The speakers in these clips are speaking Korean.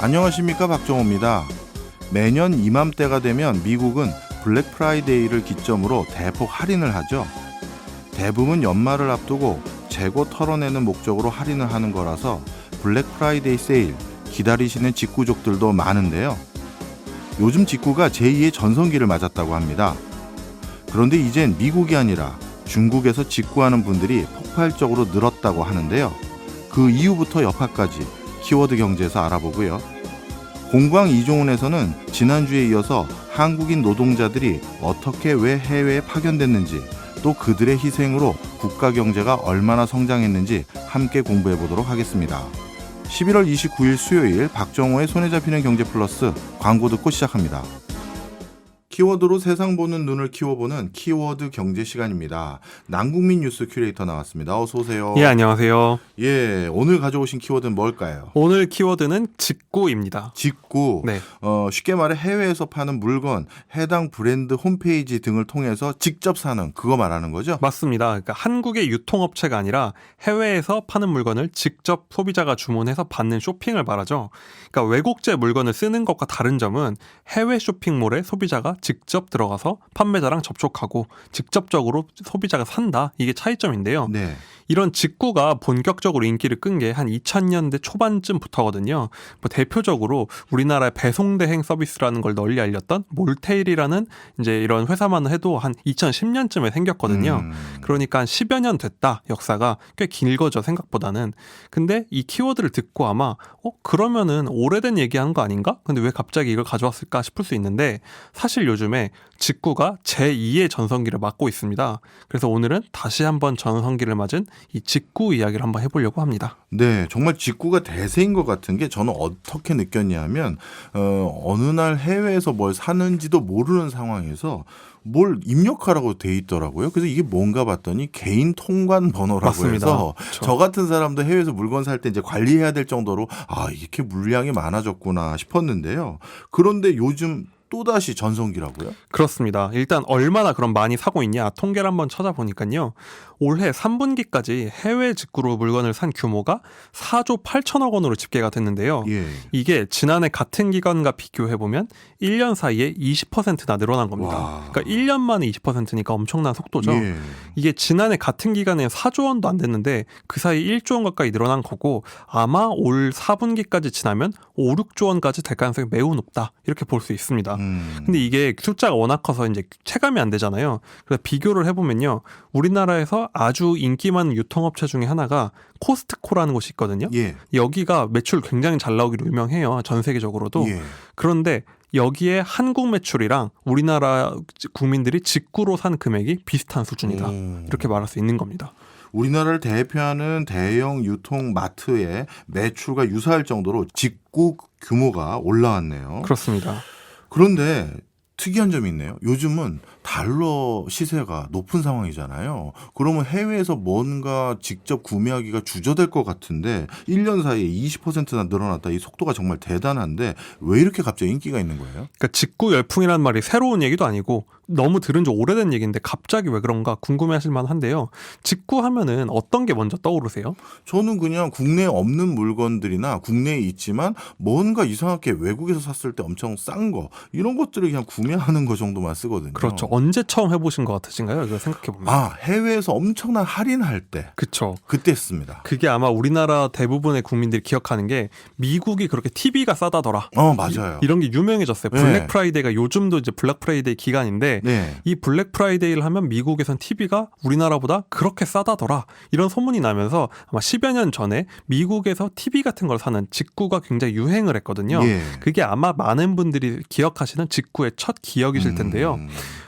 안녕하십니까, 박정호입니다. 매년 이맘때가 되면 미국은 블랙 프라이데이를 기점으로 대폭 할인을 하죠. 대부분 연말을 앞두고 재고 털어내는 목적으로 할인을 하는 거라서 블랙 프라이데이 세일 기다리시는 직구족들도 많은데요. 요즘 직구가 제2의 전성기를 맞았다고 합니다. 그런데 이젠 미국이 아니라 중국에서 직구하는 분들이 폭발적으로 늘었다고 하는데요. 그 이유부터 여파까지 키워드 경제에서 알아보고요. 공부왕 이종훈에서는 지난주에 이어서 한국인 노동자들이 어떻게 왜 해외에 파견됐는지, 또 그들의 희생으로 국가 경제가 얼마나 성장했는지 함께 공부해 보도록 하겠습니다. 11월 29일 수요일 박정호의 손에 잡히는 경제 플러스 광고 듣고 시작합니다. 키워드로 세상 보는 눈을 키워보는 키워드 경제 시간입니다. 남국민 뉴스 큐레이터 나왔습니다. 어서 오세요. 예, 안녕하세요. 예, 오늘 가져오신 키워드는 뭘까요? 오늘 키워드는 직구입니다. 직구. 네. 쉽게 말해 해외에서 파는 물건, 해당 브랜드 홈페이지 등을 통해서 직접 사는, 그거 말하는 거죠? 맞습니다. 그러니까 한국의 유통업체가 아니라 해외에서 파는 물건을 직접 소비자가 주문해서 받는 쇼핑을 말하죠. 그러니까 외국제 물건을 쓰는 것과 다른 점은 해외 쇼핑몰에 소비자가 직접 들어가서 판매자랑 접촉하고 직접적으로 소비자가 산다. 이게 차이점인데요. 네. 이런 직구가 본격적으로 인기를 끈 게 한 2000년대 초반쯤부터거든요. 뭐 대표적으로 우리나라의 배송대행 서비스라는 걸 널리 알렸던 몰테일이라는 이제 이런 회사만 해도 한 2010년쯤에 생겼거든요. 그러니까 한 10여 년 됐다. 역사가 꽤 긴 거죠, 생각보다는. 근데 이 키워드를 듣고 아마 그러면은 오래된 얘기하는 거 아닌가? 근데 왜 갑자기 이걸 가져왔을까 싶을 수 있는데, 사실 요즘에 직구가 제2의 전성기를 맞고 있습니다. 그래서 오늘은 다시 한번 전성기를 맞은 이 직구 이야기를 한번 해보려고 합니다. 네, 정말 직구가 대세인 것 같은 게, 저는 어떻게 느꼈냐면 어느 날 해외에서 뭘 사는지도 모르는 상황에서 뭘 입력하라고 돼 있더라고요. 그래서 이게 뭔가 봤더니 개인 통관 번호라고 맞습니다. 해서 그렇죠. 저 같은 사람도 해외에서 물건 살 때 이제 관리해야 될 정도로 이렇게 물량이 많아졌구나 싶었는데요. 그런데 요즘 또다시 전성기라고요? 그렇습니다. 일단 얼마나 그럼 많이 사고 있냐 통계를 한번 찾아보니까요. 올해 3분기까지 해외 직구로 물건을 산 규모가 4조 8천억 원으로 집계가 됐는데요. 예. 이게 지난해 같은 기간과 비교해보면 1년 사이에 20%나 늘어난 겁니다. 와. 그러니까 1년 만에 20%니까 엄청난 속도죠. 예. 이게 지난해 같은 기간에 4조 원도 안 됐는데 그 사이 1조 원 가까이 늘어난 거고, 아마 올 4분기까지 지나면 5, 6조 원까지 될 가능성이 매우 높다. 이렇게 볼 수 있습니다. 근데 이게 숫자가 워낙 커서 이제 체감이 안 되잖아요. 그래서 비교를 해보면요. 우리나라에서 아주 인기 많은 유통업체 중에 하나가 코스트코라는 곳이 있거든요. 예. 여기가 매출 굉장히 잘 나오기로 유명해요. 전 세계적으로도. 예. 그런데 여기에 한국 매출이랑 우리나라 국민들이 직구로 산 금액이 비슷한 수준이다. 이렇게 말할 수 있는 겁니다. 우리나라를 대표하는 대형 유통 마트의 매출과 유사할 정도로 직구 규모가 올라왔네요. 그렇습니다. 그런데 특이한 점이 있네요. 요즘은 달러 시세가 높은 상황이잖아요. 그러면 해외에서 뭔가 직접 구매하기가 주저될 것 같은데 1년 사이에 20%나 늘어났다. 이 속도가 정말 대단한데 왜 이렇게 갑자기 인기가 있는 거예요? 그러니까 직구 열풍이라는 말이 새로운 얘기도 아니고 너무 들은 지 오래된 얘기인데 갑자기 왜 그런가 궁금해하실 만한데요. 직구 하면은 어떤 게 먼저 떠오르세요? 저는 그냥 국내에 없는 물건들이나 국내에 있지만 뭔가 이상하게 외국에서 샀을 때 엄청 싼 거, 이런 것들을 그냥 구매하는 거 정도만 쓰거든요. 그렇죠. 언제 처음 해보신 것 같으신가요? 이거 생각해보면. 해외에서 엄청난 할인할 때. 그렇죠. 그때 씁니다. 그게 아마 우리나라 대부분의 국민들이 기억하는 게 미국이 그렇게 TV가 싸다더라. 맞아요. 이런 게 유명해졌어요. 네. 블랙 프라이데이가 요즘도 이제 블랙 프라이데이 기간인데 네. 이 블랙 프라이데이를 하면 미국에선 TV가 우리나라보다 그렇게 싸다더라. 이런 소문이 나면서 아마 10여 년 전에 미국에서 TV 같은 걸 사는 직구가 굉장히 유행을 했거든요. 예. 그게 아마 많은 분들이 기억하시는 직구의 첫 기억이실 텐데요.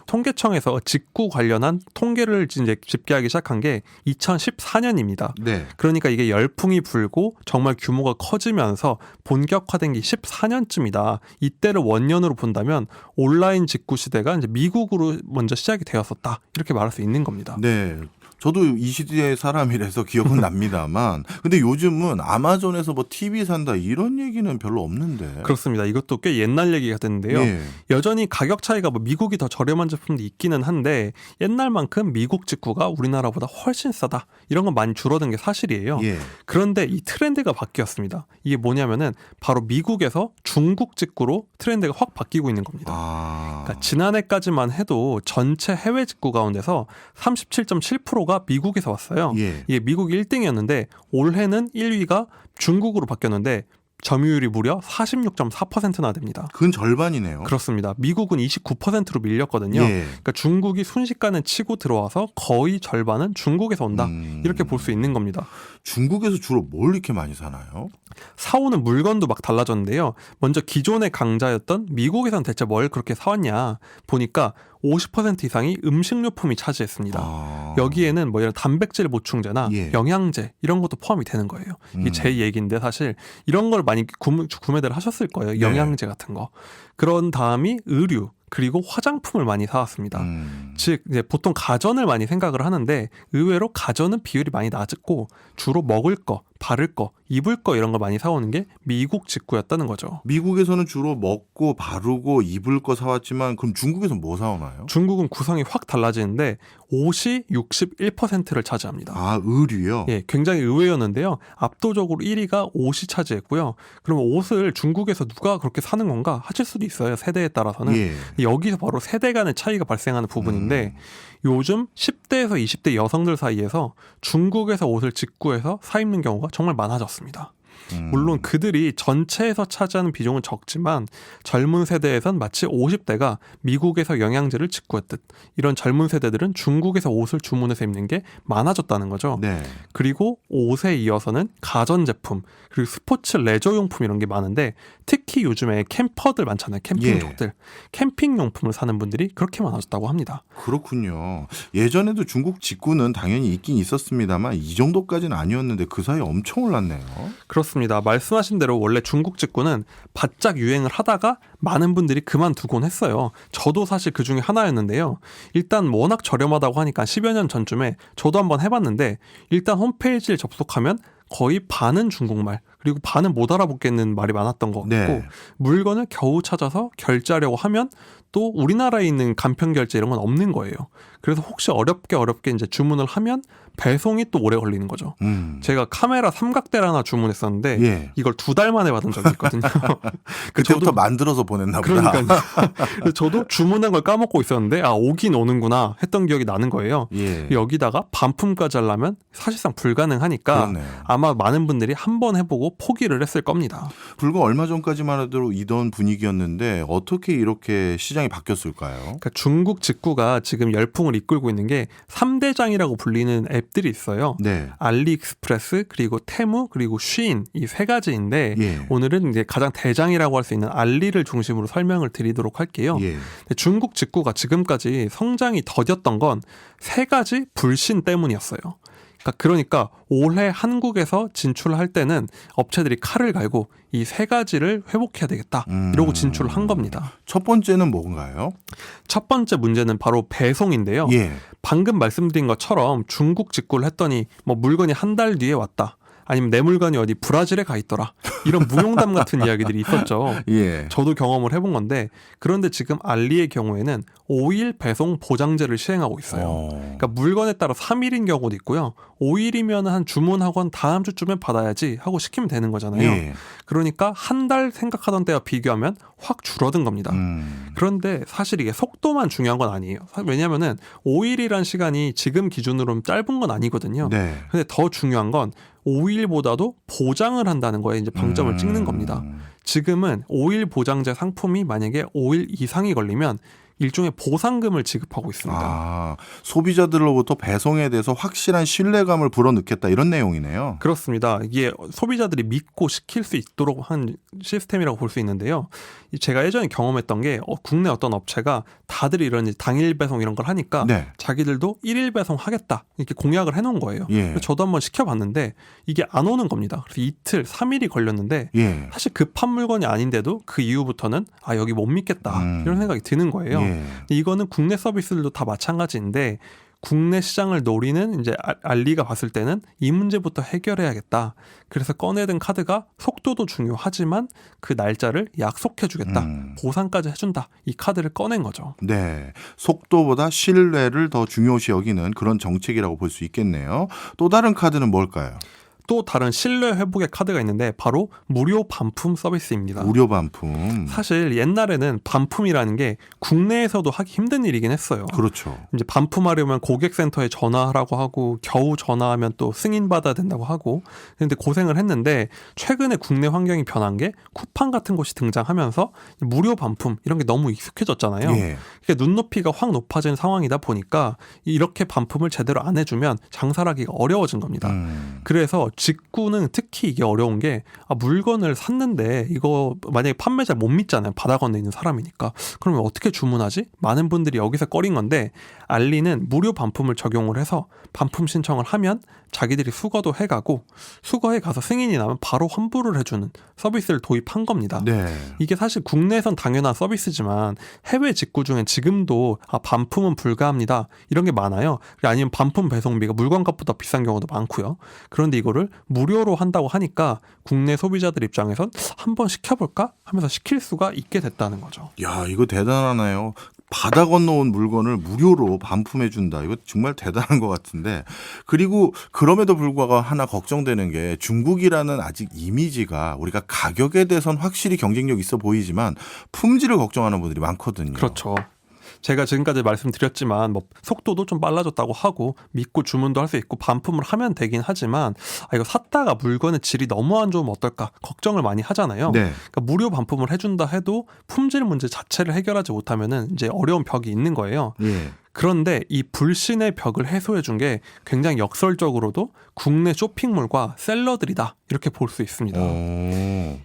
통계청에서 직구 관련한 통계를 이제 집계하기 시작한 게 2014년입니다. 네. 그러니까 이게 열풍이 불고 정말 규모가 커지면서 본격화된 게 14년쯤이다. 이때를 원년으로 본다면 온라인 직구 시대가 이제 미국으로 먼저 시작이 되었었다. 이렇게 말할 수 있는 겁니다. 네. 저도 이 시대의 사람이라서 기억은 납니다만 근데 요즘은 아마존에서 뭐 TV 산다 이런 얘기는 별로 없는데. 그렇습니다. 이것도 꽤 옛날 얘기가 됐는데요. 예. 여전히 가격 차이가 뭐 미국이 더 저렴한 제품도 있기는 한데 옛날만큼 미국 직구가 우리나라보다 훨씬 싸다. 이런 건 많이 줄어든 게 사실이에요. 예. 그런데 이 트렌드가 바뀌었습니다. 이게 뭐냐면은 바로 미국에서 중국 직구로 트렌드가 확 바뀌고 있는 겁니다. 아. 그러니까 지난해까지만 해도 전체 해외 직구 가운데서 37.7%가 미국에서 왔어요. 예. 이게 미국이 1등이었는데 올해는 1위가 중국으로 바뀌었는데 점유율이 무려 46.4%나 됩니다. 근 절반이네요. 그렇습니다. 미국은 29%로 밀렸거든요. 예. 그러니까 중국이 순식간에 치고 들어와서 거의 절반은 중국에서 온다. 이렇게 볼 수 있는 겁니다. 중국에서 주로 뭘 이렇게 많이 사나요? 사오는 물건도 막 달라졌는데요. 먼저 기존의 강자였던 미국에선 대체 뭘 그렇게 사왔냐 보니까 50% 이상이 음식료품이 차지했습니다. 아. 여기에는 뭐 이런 단백질 보충제나 예. 영양제 이런 것도 포함이 되는 거예요. 이게 제 얘기인데 사실 이런 걸 많이 구매들 하셨을 거예요. 네. 영양제 같은 거. 그런 다음이 의류 그리고 화장품을 많이 사왔습니다. 즉 이제 보통 가전을 많이 생각을 하는데 의외로 가전은 비율이 많이 낮았고 주로 먹을 거, 바를 거, 입을 거 이런 거 많이 사오는 게 미국 직구였다는 거죠. 미국에서는 주로 먹고 바르고 입을 거 사왔지만 그럼 중국에서 뭐 사오나요? 중국은 구성이 확 달라지는데 옷이 61%를 차지합니다. 아, 의류요? 예, 굉장히 의외였는데요. 압도적으로 1위가 옷이 차지했고요. 그러면 옷을 중국에서 누가 그렇게 사는 건가 하실 수도 있어요. 세대에 따라서는. 예. 여기서 바로 세대 간의 차이가 발생하는 부분인데 요즘 10대에서 20대 여성들 사이에서 중국에서 옷을 직구해서 사 입는 경우가 정말 많아졌습니다. 물론 그들이 전체에서 차지하는 비중은 적지만 젊은 세대에선 마치 50대가 미국에서 영양제를 직구했듯 이런 젊은 세대들은 중국에서 옷을 주문해서 입는 게 많아졌다는 거죠. 네. 그리고 옷에 이어서는 가전제품 그리고 스포츠 레저용품 이런 게 많은데 특히 요즘에 캠퍼들 많잖아요. 캠핑족들. 캠핑용품을 사는 분들이 그렇게 많아졌다고 합니다. 그렇군요. 예전에도 중국 직구는 당연히 있긴 있었습니다만 이 정도까지는 아니었는데 그 사이에 엄청 올랐네요. 그렇습니다. 말씀하신 대로 원래 중국 직구는 바짝 유행을 하다가 많은 분들이 그만두곤 했어요. 저도 사실 그 중에 하나였는데요. 일단 워낙 저렴하다고 하니까 10여 년 전쯤에 저도 한번 해봤는데 일단 홈페이지를 접속하면 거의 반은 중국말 그리고 반은 못 알아보겠는 말이 많았던 것 같고 네. 물건을 겨우 찾아서 결제하려고 하면 또 우리나라에 있는 간편 결제 이런 건 없는 거예요. 그래서 혹시 어렵게 이제 주문을 하면 배송이 또 오래 걸리는 거죠. 제가 카메라 삼각대를 하나 주문했었는데 예. 이걸 2달 만에 받은 적이 있거든요. 그때부터 만들어서 보냈나 보다. 그러니까요. 저도 주문한 걸 까먹고 있었는데 오긴 오는구나 했던 기억이 나는 거예요. 예. 여기다가 반품까지 하려면 사실상 불가능하니까 그렇네요. 아마 많은 분들이 한번 해보고 포기를 했을 겁니다. 불과 얼마 전까지만 해도 이던 분위기였는데 어떻게 이렇게 시장이 바뀌었을까요? 그러니까 중국 직구가 지금 열풍을 이끌고 있는 게 3대장이라고 불리는 앱들이 있어요. 네. 알리익스프레스 그리고 테무 그리고 쉬인 이 세 가지인데 예. 오늘은 이제 가장 대장이라고 할 수 있는 알리를 중심으로 설명을 드리도록 할게요. 예. 근데 중국 직구가 지금까지 성장이 더뎠던 건 세 가지 불신 때문이었어요. 그러니까 올해 한국에서 진출할 때는 업체들이 칼을 갈고 이 세 가지를 회복해야 되겠다 이러고 진출을 한 겁니다. 첫 번째는 뭔가요? 첫 번째 문제는 바로 배송인데요. 예. 방금 말씀드린 것처럼 중국 직구를 했더니 뭐 물건이 한 달 뒤에 왔다. 아니면 내 물건이 어디 브라질에 가 있더라. 이런 무용담 같은 이야기들이 있었죠. 예. 저도 경험을 해본 건데 그런데 지금 알리의 경우에는 5일 배송 보장제를 시행하고 있어요. 그러니까 물건에 따라 3일인 경우도 있고요. 5일이면 한 주문하고 한 다음 주쯤에 받아야지 하고 시키면 되는 거잖아요. 예. 그러니까 한 달 생각하던 때와 비교하면 확 줄어든 겁니다. 그런데 사실 이게 속도만 중요한 건 아니에요. 왜냐하면은 5일이란 시간이 지금 기준으로는 짧은 건 아니거든요. 네. 근데 더 중요한 건 5일보다도 보장을 한다는 거에 이제 방점을 찍는 겁니다. 지금은 5일 보장제 상품이 만약에 5일 이상이 걸리면 일종의 보상금을 지급하고 있습니다. 아, 소비자들로부터 배송에 대해서 확실한 신뢰감을 불어넣겠다 이런 내용이네요. 그렇습니다. 이게 소비자들이 믿고 시킬 수 있도록 한 시스템이라고 볼 수 있는데요. 제가 예전에 경험했던 게 국내 어떤 업체가 다들 이런 당일 배송 이런 걸 하니까 네. 자기들도 1일 배송 하겠다 이렇게 공약을 해놓은 거예요. 예. 그래서 저도 한번 시켜봤는데 이게 안 오는 겁니다. 그래서 이틀, 3일이 걸렸는데 예. 사실 급한 물건이 아닌데도 그 이후부터는 여기 못 믿겠다 이런 생각이 드는 거예요. 예. 근데 이거는 국내 서비스들도 다 마찬가지인데 국내 시장을 노리는 이제 알리가 봤을 때는 이 문제부터 해결해야겠다. 그래서 꺼내든 카드가 속도도 중요하지만 그 날짜를 약속해주겠다. 보상까지 해준다. 이 카드를 꺼낸 거죠. 네, 속도보다 신뢰를 더 중요시 여기는 그런 정책이라고 볼 수 있겠네요. 또 다른 카드는 뭘까요? 또 다른 신뢰 회복의 카드가 있는데 바로 무료 반품 서비스입니다. 무료 반품. 사실 옛날에는 반품이라는 게 국내에서도 하기 힘든 일이긴 했어요. 그렇죠. 이제 반품하려면 고객센터에 전화하라고 하고 겨우 전화하면 또 승인받아야 된다고 하고 근데 고생을 했는데 최근에 국내 환경이 변한 게 쿠팡 같은 곳이 등장하면서 무료 반품 이런 게 너무 익숙해졌잖아요. 예. 그러니까 눈높이가 확 높아진 상황이다 보니까 이렇게 반품을 제대로 안 해주면 장사를 하기가 어려워진 겁니다. 그래서 직구는 특히 이게 어려운 게 물건을 샀는데 이거 만약에 판매자 못 믿잖아요. 바다 건너에 있는 사람이니까. 그러면 어떻게 주문하지? 많은 분들이 여기서 꺼린 건데 알리는 무료 반품을 적용을 해서 반품 신청을 하면 자기들이 수거도 해가고 수거해 가서 승인이 나면 바로 환불을 해주는 서비스를 도입한 겁니다. 네. 이게 사실 국내에선 당연한 서비스지만 해외 직구 중엔 지금도 반품은 불가합니다. 이런 게 많아요. 아니면 반품 배송비가 물건값보다 비싼 경우도 많고요. 그런데 이거를 무료로 한다고 하니까 국내 소비자들 입장에선 한번 시켜볼까 하면서 시킬 수가 있게 됐다는 거죠. 야, 이거 대단하네요. 바다 건너온 물건을 무료로 반품해준다. 이거 정말 대단한 것 같은데. 그리고 그럼에도 불구하고 하나 걱정되는 게 중국이라는 아직 이미지가 우리가 가격에 대해서는 확실히 경쟁력 있어 보이지만 품질을 걱정하는 분들이 많거든요. 그렇죠. 제가 지금까지 말씀드렸지만 뭐 속도도 좀 빨라졌다고 하고 믿고 주문도 할 수 있고 반품을 하면 되긴 하지만 이거 샀다가 물건의 질이 너무 안 좋으면 어떨까 걱정을 많이 하잖아요. 네. 그러니까 무료 반품을 해준다 해도 품질 문제 자체를 해결하지 못하면은 이제 어려운 벽이 있는 거예요. 예. 그런데 이 불신의 벽을 해소해 준 게 굉장히 역설적으로도 국내 쇼핑몰과 셀러들이다 이렇게 볼 수 있습니다.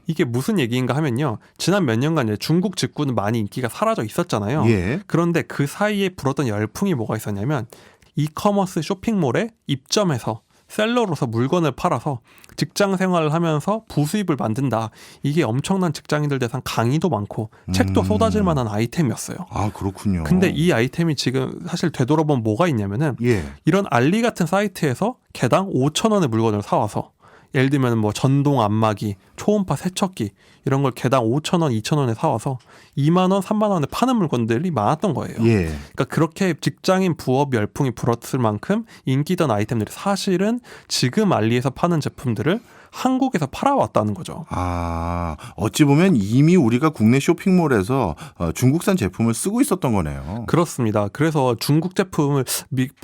이게 무슨 얘기인가 하면요. 지난 몇 년간 이제 중국 직구는 많이 인기가 사라져 있었잖아요. 예. 그런데 그 사이에 불었던 열풍이 뭐가 있었냐면 이커머스 쇼핑몰에 입점해서 셀러로서 물건을 팔아서 직장 생활을 하면서 부수입을 만든다. 이게 엄청난 직장인들 대상 강의도 많고 책도 쏟아질 만한 아이템이었어요. 아, 그렇군요. 근데 이 아이템이 지금 사실 되돌아보면 뭐가 있냐면은 예. 이런 알리 같은 사이트에서 개당 5,000원의 물건을 사와서 예를 들면 뭐 전동 안마기, 초음파 세척기 이런 걸 개당 5,000원, 2,000원에 사와서 2만 원, 3만 원에 파는 물건들이 많았던 거예요. 예. 그러니까 그렇게 직장인 부업 열풍이 불었을 만큼 인기던 아이템들이 사실은 지금 알리에서 파는 제품들을 한국에서 팔아왔다는 거죠. 아, 어찌 보면 이미 우리가 국내 쇼핑몰에서 중국산 제품을 쓰고 있었던 거네요. 그렇습니다. 그래서 중국 제품을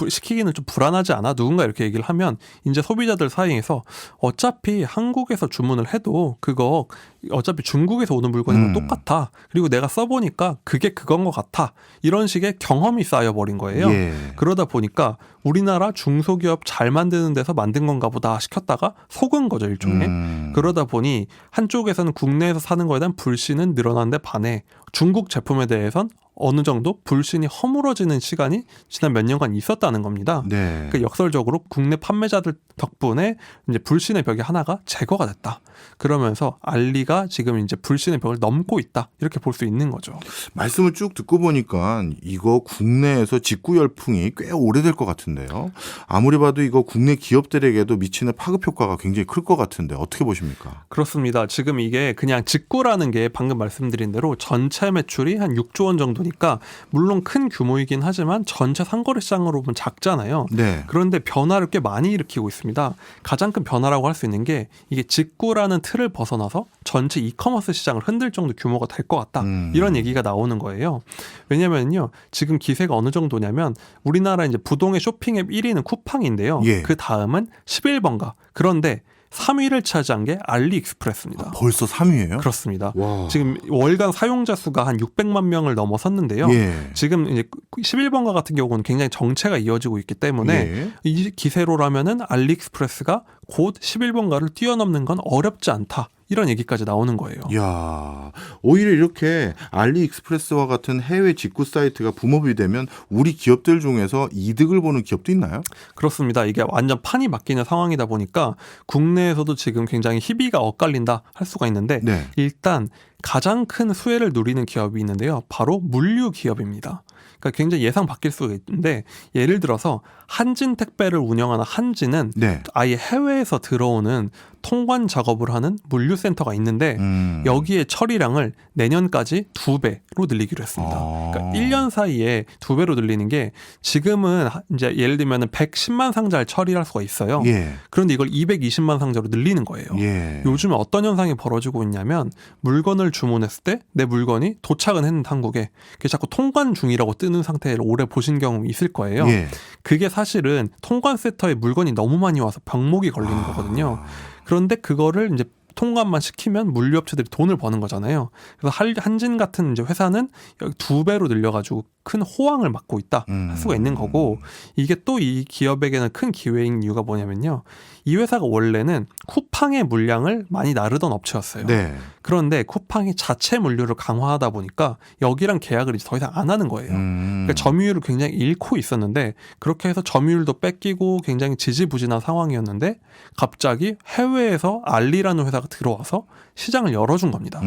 시키기는 좀 불안하지 않아? 누군가 이렇게 얘기를 하면 이제 소비자들 사이에서 어차피 한국에서 주문을 해도 그거 어차피 중국에서 오는 물건이랑 똑같아. 그리고 내가 써보니까 그게 그건 것 같아. 이런 식의 경험이 쌓여버린 거예요. 예. 그러다 보니까 우리나라 중소기업 잘 만드는 데서 만든 건가 보다 시켰다가 속은 거죠, 일종의. 그러다 보니 한쪽에서는 국내에서 사는 거에 대한 불신은 늘어나는데 반해 중국 제품에 대해선 어느 정도 불신이 허물어지는 시간이 지난 몇 년간 있었다는 겁니다. 네. 그러니까 역설적으로 국내 판매자들 덕분에 이제 불신의 벽이 하나가 제거가 됐다. 그러면서 알리가 지금 이제 불신의 벽을 넘고 있다. 이렇게 볼 수 있는 거죠. 말씀을 쭉 듣고 보니까 이거 국내에서 직구 열풍이 꽤 오래될 것 같은데요. 아무리 봐도 이거 국내 기업들에게도 미치는 파급 효과가 굉장히 클 것 같은데 어떻게 보십니까? 그렇습니다. 지금 이게 그냥 직구라는 게 방금 말씀드린 대로 전체 매출이 한 6조 원 정도니까 물론 큰 규모이긴 하지만 전체 상거래 시장으로 보면 작잖아요. 네. 그런데 변화를 꽤 많이 일으키고 있습니다. 가장 큰 변화라고 할 수 있는 게 이게 직구라는 틀을 벗어나서 전체 이커머스 시장을 흔들 정도 규모가 될 것 같다. 이런 얘기가 나오는 거예요. 왜냐면요. 지금 기세가 어느 정도냐면 우리나라 이제 부동의 쇼핑 앱 1위는 쿠팡인데요. 예. 그 다음은 11번가. 그런데 3위를 차지한 게 알리익스프레스입니다. 벌써 3위예요? 그렇습니다. 와. 지금 월간 사용자 수가 한 600만 명을 넘어섰는데요. 예. 지금 이제 11번가 같은 경우는 굉장히 정체가 이어지고 있기 때문에 예. 이 기세로라면은 알리익스프레스가 곧 11번가를 뛰어넘는 건 어렵지 않다. 이런 얘기까지 나오는 거예요. 이야, 오히려 이렇게 알리익스프레스와 같은 해외 직구 사이트가 붐업이 되면 우리 기업들 중에서 이득을 보는 기업도 있나요? 그렇습니다. 이게 완전 판이 바뀌는 상황이다 보니까 국내에서도 지금 굉장히 희비가 엇갈린다 할 수가 있는데 네. 일단 가장 큰 수혜를 누리는 기업이 있는데요. 바로 물류 기업입니다. 그러니까 굉장히 예상 바뀔 수가 있는데 예를 들어서 한진택배를 운영하는 한진은 네. 아예 해외에서 들어오는 통관 작업을 하는 물류센터가 있는데 여기에 처리량을 내년까지 2배로 늘리기로 했습니다. 그러니까 1년 사이에 2배로 늘리는 게 지금은 이제 예를 들면 110만 상자를 처리할 수가 있어요. 예. 그런데 이걸 220만 상자로 늘리는 거예요. 예. 요즘에 어떤 현상이 벌어지고 있냐면 물건을 주문했을 때 내 물건이 도착은 했는데 한국에 그게 자꾸 통관 중이라고 뜨는 상태를 오래 보신 경험이 있을 거예요. 예. 그게 사실은 통관 센터에 물건이 너무 많이 와서 병목이 걸리는 거거든요. 그런데 그거를 이제 통관만 시키면 물류업체들이 돈을 버는 거잖아요. 그래서 한진 같은 이제 회사는 2배로 늘려가지고 큰 호황을 맞고 있다 할 수가 있는 거고, 이게 또 이 기업에게는 큰 기회인 이유가 뭐냐면요. 이 회사가 원래는 쿠팡의 물량을 많이 나르던 업체였어요. 네. 그런데 쿠팡이 자체 물류를 강화하다 보니까 여기랑 계약을 이제 더 이상 안 하는 거예요. 그러니까 점유율을 굉장히 잃고 있었는데 그렇게 해서 점유율도 뺏기고 굉장히 지지부진한 상황이었는데 갑자기 해외에서 알리라는 회사가 들어와서 시장을 열어준 겁니다.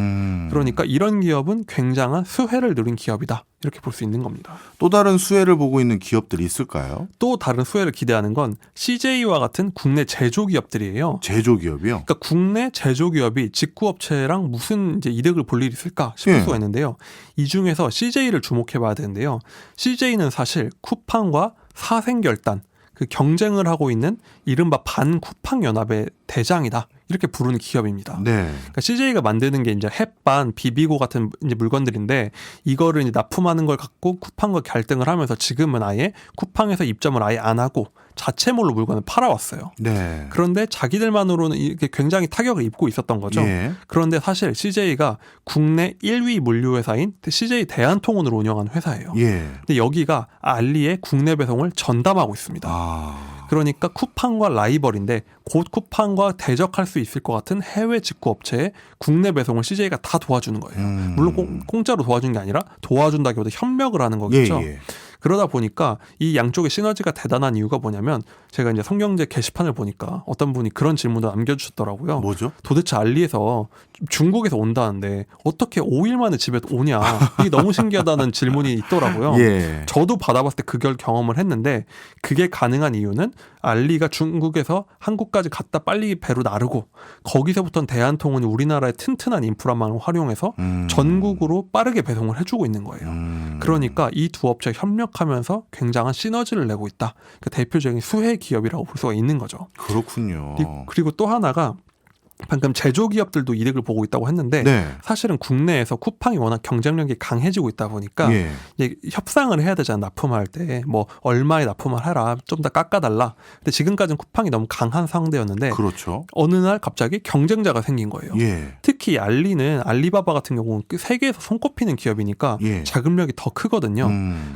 그러니까 이런 기업은 굉장한 수혜를 누린 기업이다. 이렇게 볼 수 있는 겁니다. 또 다른 수혜를 보고 있는 기업들이 있을까요? 또 다른 수혜를 기대하는 건 CJ와 같은 국내 제조기업들이에요. 제조기업이요? 그러니까 국내 제조기업이 직구업체랑 무슨 이제 이득을 볼 일이 있을까 싶을 예. 수가 있는데요. 이 중에서 CJ를 주목해봐야 되는데요. CJ는 사실 쿠팡과 사생결단, 그 경쟁을 하고 있는 이른바 반쿠팡 연합의 대장이다. 이렇게 부르는 기업입니다. 네. 그러니까 CJ가 만드는 게 이제 햇반, 비비고 같은 이제 물건들인데 이거를 이제 납품하는 걸 갖고 쿠팡과 갈등을 하면서 지금은 아예 쿠팡에서 입점을 아예 안 하고 자체몰로 물건을 팔아왔어요. 네. 그런데 자기들만으로는 이렇게 굉장히 타격을 입고 있었던 거죠. 예. 그런데 사실 CJ가 국내 1위 물류회사인 CJ 대한통운을 운영하는 회사예요. 예. 근데 여기가 알리의 국내 배송을 전담하고 있습니다. 그러니까 쿠팡과 라이벌인데 곧 쿠팡과 대적할 수 있을 것 같은 해외 직구 업체의 국내 배송을 CJ가 다 도와주는 거예요. 물론 공짜로 도와준 게 아니라 도와준다기보다 협력을 하는 거겠죠. 예. 그러다 보니까 이 양쪽의 시너지가 대단한 이유가 뭐냐면 제가 이제 성경제 게시판을 보니까 어떤 분이 그런 질문도 남겨주셨더라고요. 뭐죠? 도대체 알리에서 중국에서 온다는데 어떻게 5일 만에 집에 오냐. 이게 너무 신기하다는 질문이 있더라고요. 예. 저도 받아봤을 때 그 경험을 했는데 그게 가능한 이유는 알리가 중국에서 한국까지 갔다 빨리 배로 나르고 거기서부터는 대한통운이 우리나라의 튼튼한 인프라망을 활용해서 전국으로 빠르게 배송을 해주고 있는 거예요. 그러니까 이 두 업체가 협력하면서 굉장한 시너지를 내고 있다. 그 대표적인 수혜 기업이라고 볼 수가 있는 거죠. 그렇군요. 그리고 또 하나가 방금 제조기업들도 이득을 보고 있다고 했는데 네. 사실은 국내에서 쿠팡이 워낙 경쟁력이 강해지고 있다 보니까 예. 이제 협상을 해야 되잖아. 납품할 때 뭐 얼마에 납품을 해라, 좀 더 깎아달라. 근데 지금까지는 쿠팡이 너무 강한 상대였는데 그렇죠. 어느 날 갑자기 경쟁자가 생긴 거예요. 예. 특히 알리는 알리바바 같은 경우는 세계에서 손꼽히는 기업이니까 예. 자금력이 더 크거든요.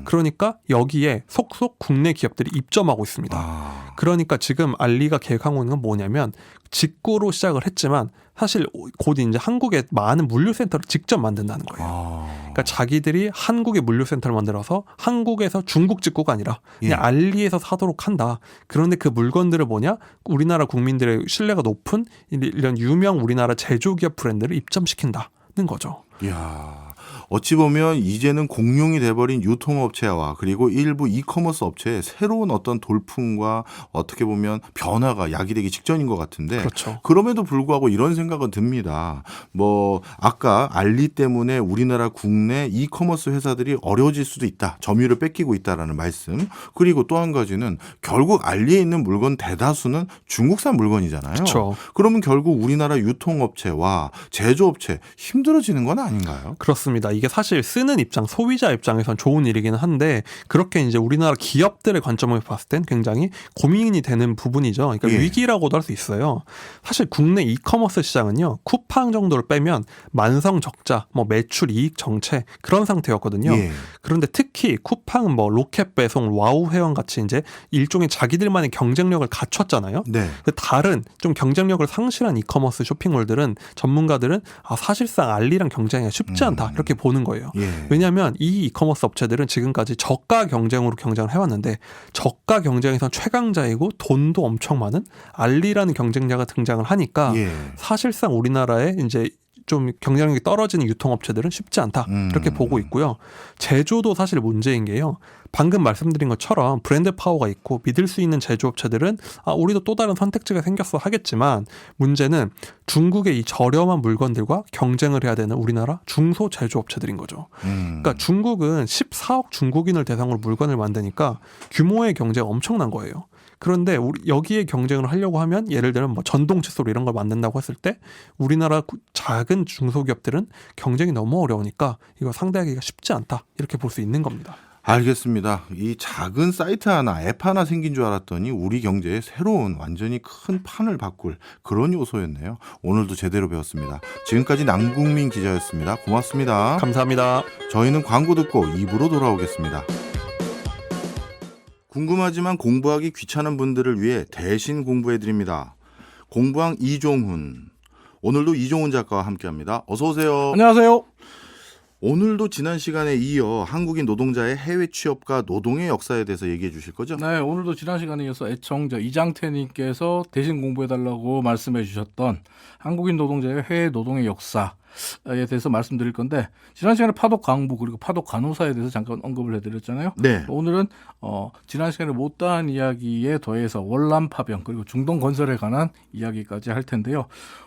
그러니까 여기에 속속 국내 기업들이 입점하고 있습니다. 그러니까 지금 알리가 계획하고 있는 건 뭐냐면 직구로 시작을 했지만 사실 곧 이제 한국에 많은 물류센터를 직접 만든다는 거예요. 그러니까 자기들이 한국의 물류센터를 만들어서 한국에서 중국 직구가 아니라 그냥 예. 알리에서 사도록 한다. 그런데 그 물건들을 뭐냐? 우리나라 국민들의 신뢰가 높은 이런 유명 우리나라 제조기업 브랜드를 입점시킨다는 거죠. 이야. 어찌 보면 이제는 공룡이 돼버린 유통업체와 그리고 일부 이커머스 업체의 새로운 어떤 돌풍과 어떻게 보면 변화가 야기되기 직전인 것 같은데 그렇죠. 그럼에도 불구하고 이런 생각은 듭니다. 뭐 아까 알리 때문에 우리나라 국내 이커머스 회사들이 어려워질 수도 있다. 점유율을 뺏기고 있다라는 말씀. 그리고 또 한 가지는 결국 알리에 있는 물건 대다수는 중국산 물건이잖아요. 그렇죠. 그러면 결국 우리나라 유통업체와 제조업체 힘들어지는 건 아닌가요? 그렇습니다. 이게 사실 쓰는 입장, 소비자 입장에선 좋은 일이기는 한데 그렇게 이제 우리나라 기업들의 관점을 봤을 땐 굉장히 고민이 되는 부분이죠. 그러니까 예. 위기라고도 할 수 있어요. 사실 국내 이커머스 시장은요. 쿠팡 정도를 빼면 만성 적자, 뭐 매출 이익 정체 그런 상태였거든요. 예. 그런데 특히 쿠팡은 뭐 로켓 배송, 와우 회원 같이 이제 일종의 자기들만의 경쟁력을 갖췄잖아요. 네. 다른 좀 경쟁력을 상실한 이커머스 쇼핑몰들은 전문가들은 사실상 알리랑 경쟁하기가 쉽지 않다 이렇게 보는 거예요. 예. 왜냐하면 이 이커머스 업체들은 지금까지 저가 경쟁으로 경쟁을 해왔는데 저가 경쟁에선 최강자이고 돈도 엄청 많은 알리라는 경쟁자가 등장을 하니까 예. 사실상 우리나라의 이제 좀 경쟁력이 떨어지는 유통업체들은 쉽지 않다 이렇게 보고 있고요. 제조도 사실 문제인 게요. 방금 말씀드린 것처럼 브랜드 파워가 있고 믿을 수 있는 제조업체들은 우리도 또 다른 선택지가 생겼어 하겠지만 문제는 중국의 이 저렴한 물건들과 경쟁을 해야 되는 우리나라 중소 제조업체들인 거죠. 그러니까 중국은 14억 중국인을 대상으로 물건을 만드니까 규모의 경제가 엄청난 거예요. 그런데 여기에 경쟁을 하려고 하면 예를 들면 뭐 전동 칫솔 이런 걸 만든다고 했을 때 우리나라 작은 중소기업들은 경쟁이 너무 어려우니까 이거 상대하기가 쉽지 않다 이렇게 볼 수 있는 겁니다. 알겠습니다. 이 작은 사이트 하나, 앱 하나 생긴 줄 알았더니 우리 경제에 새로운 완전히 큰 판을 바꿀 그런 요소였네요. 오늘도 제대로 배웠습니다. 지금까지 남국민 기자였습니다. 고맙습니다. 감사합니다. 저희는 광고 듣고 2부로 돌아오겠습니다. 궁금하지만 공부하기 귀찮은 분들을 위해 대신 공부해드립니다. 공부왕 이종훈. 오늘도 이종훈 작가와 함께합니다. 어서 오세요. 안녕하세요. 오늘도 지난 시간에 이어 한국인 노동자의 해외 취업과 노동의 역사에 대해서 얘기해 주실 거죠? 네, 오늘도 지난 시간에 이어서 애청자 이장태님께서 대신 공부해달라고 말씀해 주셨던 한국인 노동자의 해외 노동의 역사에 대해서 말씀드릴 건데 지난 시간에 파독 강부 그리고 파독 간호사에 대해서 잠깐 언급을 해드렸잖아요. 네. 오늘은 지난 시간에 못다한 이야기에 더해서 월남 파병 그리고 중동 건설에 관한 이야기까지 할 텐데요.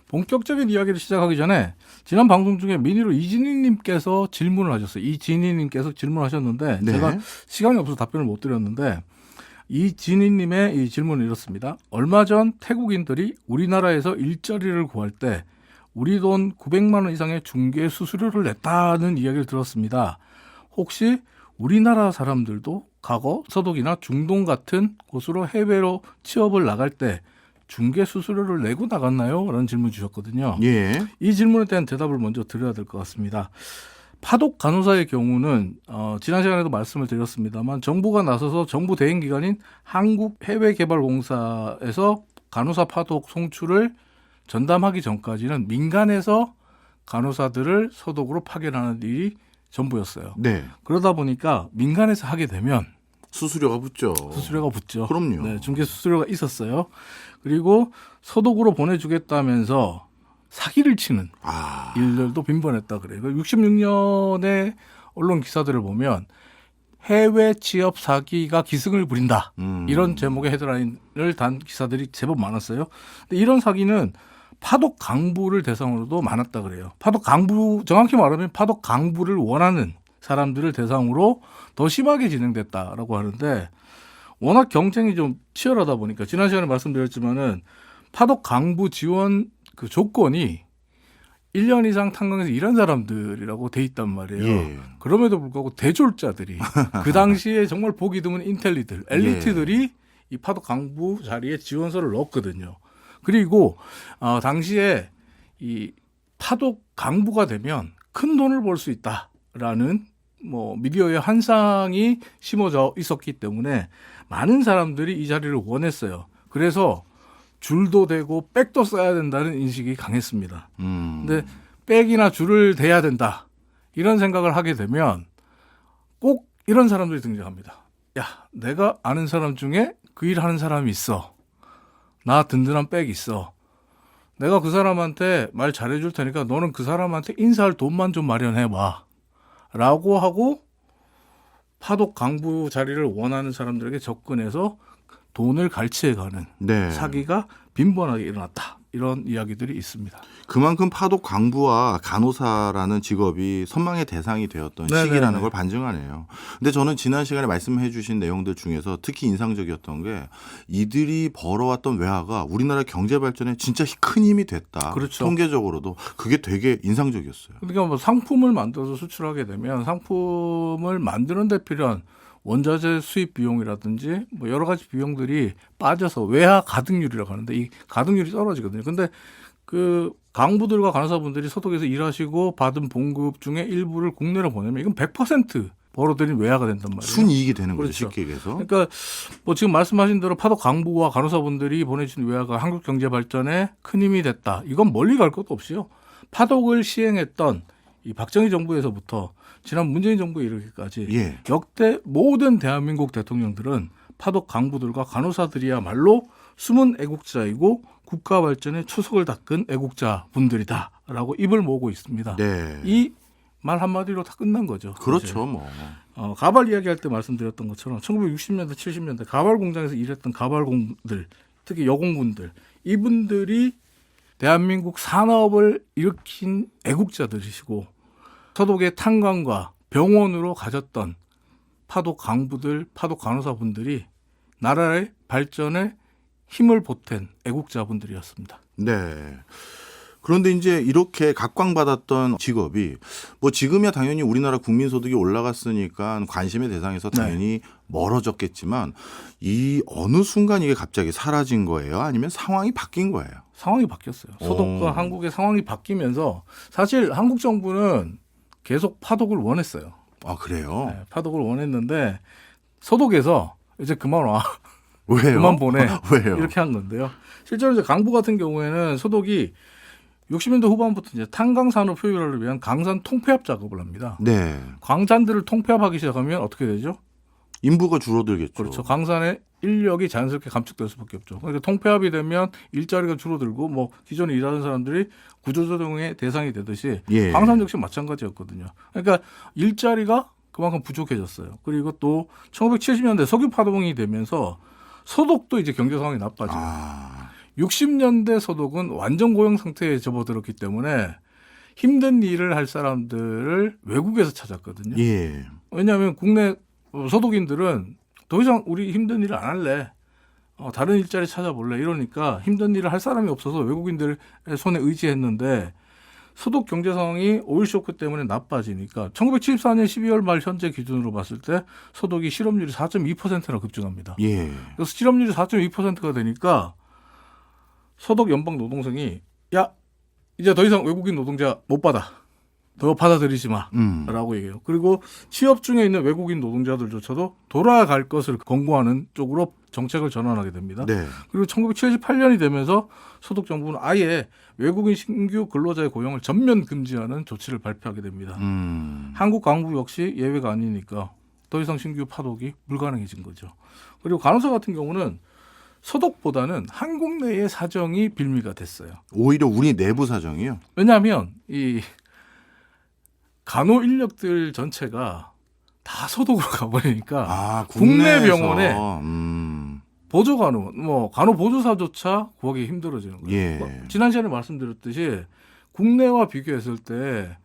본격적인 이야기를 시작하기 전에 지난 방송 중에 민희로 이진희님께서 질문을 하셨어요. 이진희님께서 질문하셨는데 네. 제가 시간이 없어서 답변을 못 드렸는데 이진희님의 이 질문은 이렇습니다. 얼마 전 태국인들이 우리나라에서 일자리를 구할 때 우리 돈 900만 원 이상의 중개 수수료를 냈다는 이야기를 들었습니다. 혹시 우리나라 사람들도 과거 서독이나 중동 같은 곳으로 해외로 취업을 나갈 때 중개 수수료를 내고 나갔나요? 라는 질문 주셨거든요. 예. 이 질문에 대한 대답을 먼저 드려야 될 것 같습니다. 파독 간호사의 경우는 지난 시간에도 말씀을 드렸습니다만 정부가 나서서 정부 대행기관인 한국해외개발공사에서 간호사 파독 송출을 전담하기 전까지는 민간에서 간호사들을 서독으로 파견하는 일이 전부였어요. 네. 그러다 보니까 민간에서 하게 되면 수수료가 붙죠. 수수료가 붙죠. 그럼요. 네, 중개 수수료가 있었어요. 그리고 서독으로 보내주겠다면서 사기를 치는 일들도 빈번했다 그래요. 66년의 언론 기사들을 보면 해외 취업 사기가 기승을 부린다. 이런 제목의 헤드라인을 단 기사들이 제법 많았어요. 근데 이런 사기는 파독 강부를 대상으로도 많았다 그래요. 파독 강부, 정확히 말하면 파독 강부를 원하는 사람들을 대상으로 더 심하게 진행됐다라고 하는데 워낙 경쟁이 좀 치열하다 보니까 지난 시간에 말씀드렸지만은 파독 강부 지원 그 조건이 1년 이상 탄광에서 일한 사람들이라고 돼 있단 말이에요. 예. 그럼에도 불구하고 대졸자들이 그 당시에 정말 보기 드문 인텔리들, 엘리트들이 이 파독 강부 자리에 지원서를 넣었거든요. 그리고 당시에 이 파독 강부가 되면 큰 돈을 벌 수 있다라는 미디어의 환상이 심어져 있었기 때문에 많은 사람들이 이 자리를 원했어요. 그래서 줄도 대고 백도 써야 된다는 인식이 강했습니다. 근데 백이나 줄을 대야 된다. 이런 생각을 하게 되면 꼭 이런 사람들이 등장합니다. 야, 내가 아는 사람 중에 그 일 하는 사람이 있어. 나 든든한 백 있어. 내가 그 사람한테 말 잘해줄 테니까 너는 그 사람한테 인사할 돈만 좀 마련해봐. 라고 하고 파독 강부 자리를 원하는 사람들에게 접근해서 돈을 갈취해가는 사기가 빈번하게 일어났다. 이런 이야기들이 있습니다. 그만큼 파독 강부와 간호사라는 직업이 선망의 대상이 되었던 시기라는 걸 반증하네요. 근데 저는 지난 시간에 말씀해 주신 내용들 중에서 특히 인상적이었던 게 이들이 벌어왔던 외화가 우리나라 경제 발전에 진짜 큰 힘이 됐다. 그렇죠. 통계적으로도 그게 되게 인상적이었어요. 그러니까 상품을 만들어서 수출하게 되면 상품을 만드는 데 필요한 원자재 수입 비용이라든지 여러 가지 비용들이 빠져서 외화 가득률이라고 하는데 이 가득률이 떨어지거든요. 근데 그 강부들과 간호사분들이 서독에서 일하시고 받은 봉급 중에 일부를 국내로 보내면 이건 100% 벌어들인 외화가 된단 말이에요. 순이익이 되는 거죠. 그렇죠. 쉽게 얘기해서. 그러니까 지금 말씀하신 대로 파독 강부와 간호사분들이 보내준 외화가 한국 경제 발전에 큰 힘이 됐다. 이건 멀리 갈 것도 없이요. 파독을 시행했던 이 박정희 정부에서부터 지난 문재인 정부에 이르기까지 역대 모든 대한민국 대통령들은 파독 강부들과 간호사들이야말로 숨은 애국자이고 국가 발전에 추석을 닦은 애국자 분들이다라고 입을 모으고 있습니다. 네. 이 말 한마디로 다 끝난 거죠. 그렇죠, 뭐. 가발 이야기할 때 말씀드렸던 것처럼 1960년대, 70년대 가발 공장에서 일했던 가발공들, 특히 여공분들, 이분들이 대한민국 산업을 일으킨 애국자들이시고 서독의 탄광과 병원으로 가졌던 파독 강부들, 파독 간호사분들이 나라의 발전에 힘을 보탠 애국자분들이었습니다. 네. 그런데 이제 이렇게 각광받았던 직업이 뭐 지금이야 당연히 우리나라 국민소득이 올라갔으니까 관심의 대상에서 당연히 멀어졌겠지만 이 어느 순간 이게 갑자기 사라진 거예요? 아니면 상황이 바뀐 거예요? 상황이 바뀌었어요. 소독과 한국의 상황이 바뀌면서 사실 한국 정부는 계속 파독을 원했어요. 아, 그래요? 네, 파독을 원했는데 소독에서 이제 그만 와. 왜요? 그만 보내. 왜요? 이렇게 한 건데요. 실제로 이제 강부 같은 경우에는 소독이 60년대 후반부터 이제 탄광산업 효율화를 위한 강산 통폐합 작업을 합니다. 네. 광산들을 통폐합하기 시작하면 어떻게 되죠? 인부가 줄어들겠죠. 그렇죠. 강산의 인력이 자연스럽게 감축될 수밖에 없죠. 그러니까 통폐합이 되면 일자리가 줄어들고 뭐 기존에 일하는 사람들이 구조조정의 대상이 되듯이 예. 광산 역시 마찬가지였거든요. 그러니까 일자리가 그만큼 부족해졌어요. 그리고 또 1970년대 석유 파동이 되면서 소독도 이제 경제 상황이 나빠지고 60년대 소독은 완전 고용 상태에 접어들었기 때문에 힘든 일을 할 사람들을 외국에서 찾았거든요. 예. 왜냐하면 국내 소독인들은 더 이상 우리 힘든 일을 안 할래. 다른 일자리 찾아볼래. 이러니까 힘든 일을 할 사람이 없어서 외국인들의 손에 의지했는데 소독 경제 상황이 오일 쇼크 때문에 나빠지니까 1974년 12월 말 현재 기준으로 봤을 때 소독이 실업률이 4.2%나 급증합니다. 예. 그래서 실업률이 4.2%가 되니까 소독 연방 노동성이 야 이제 더 이상 외국인 노동자 못 받아. 더 받아들이지 마라고 얘기해요. 그리고 취업 중에 있는 외국인 노동자들조차도 돌아갈 것을 권고하는 쪽으로 정책을 전환하게 됩니다. 네. 그리고 1978년이 되면서 소독 정부는 아예 외국인 신규 근로자의 고용을 전면 금지하는 조치를 발표하게 됩니다. 한국 강부 역시 예외가 아니니까 더 이상 신규 파독이 불가능해진 거죠. 그리고 간호사 같은 경우는 소독보다는 한국 내의 사정이 빌미가 됐어요. 오히려 우리 내부 사정이요? 왜냐하면 이 간호 인력들 전체가 다 소독으로 가버리니까 국내 국내에서. 병원에 보조 간호, 뭐 간호 보조사조차 구하기 힘들어지는 거예요. 예. 지난 시간에 말씀드렸듯이 국내와 비교했을 때